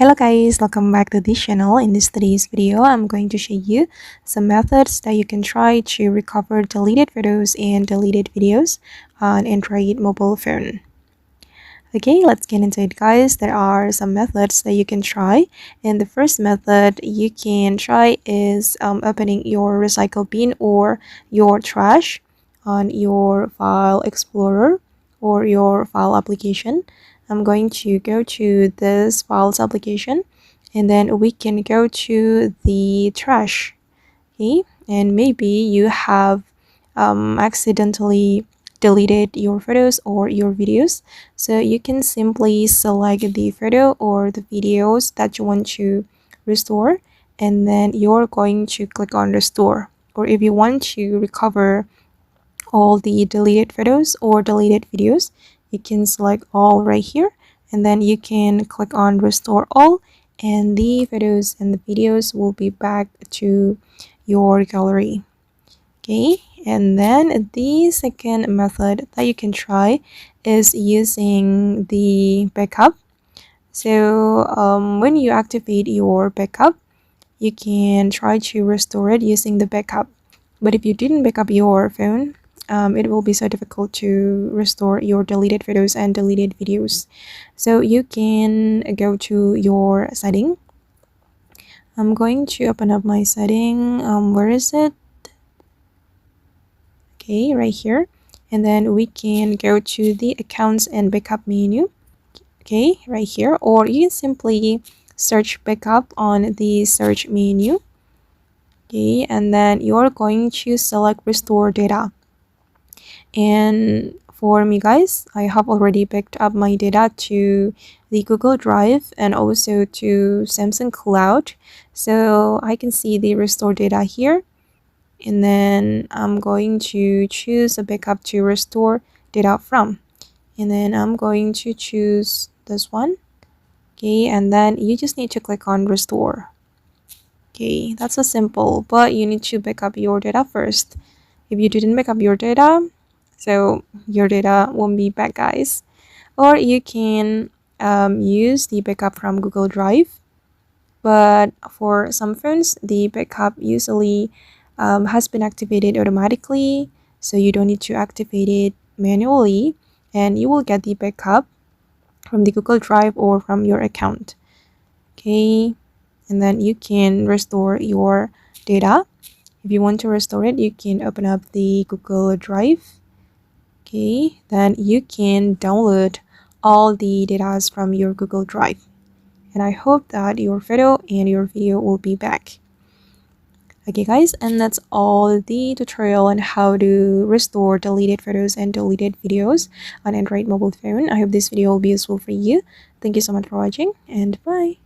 Hello guys, welcome back to this channel. In today's video, I'm going to show you some methods that you can try to recover deleted photos and deleted videos on Android mobile phone. Okay, let's get into it guys. There are some methods that you can try, and the first method you can try is opening your recycle bin or your trash on your file explorer or your file application. I'm going to go to this files application, and then we can go to the trash. Okay, and maybe you have accidentally deleted your photos or your videos, so you can simply select the photo or the videos that you want to restore, and then you're going to click on restore. Or if you want to recover all the deleted photos or deleted videos, you can select all right here, and then you can click on restore all, and the photos and the videos will be back to your gallery. Okay, and then the second method that you can try is using the backup. So when you activate your backup, you can try to restore it using the backup. But if you didn't back up your phone, it will be so difficult to restore your deleted photos and deleted videos. So you can go to your setting. I'm going to open up my setting. Where is it? Okay, right here. And then we can go to the accounts and backup menu. Okay, right here. Or you can simply search backup on the search menu. Okay, and then you're going to select restore data. And for me guys, I have already backed up my data to the Google Drive and also to Samsung Cloud, so I can see the restore data here. And then I'm going to choose a backup to restore data from, and then I'm going to choose this one. Okay, and then you just need to click on restore. Okay, that's so simple, but you need to back up your data first. If you didn't back up your data, so your data won't be back guys. Or you can use the backup from Google Drive, but for some phones the backup usually has been activated automatically, so you don't need to activate it manually, and you will get the backup from the Google Drive or from your account. Okay, and then you can restore your data. If you want to restore it, you can open up the Google Drive. Okay, then you can download all the data from your Google Drive, and I hope that your photo and your video will be back. Okay guys, and that's all the tutorial on how to restore deleted photos and deleted videos on Android mobile phone. I hope this video will be useful for you. Thank you so much for watching, and bye.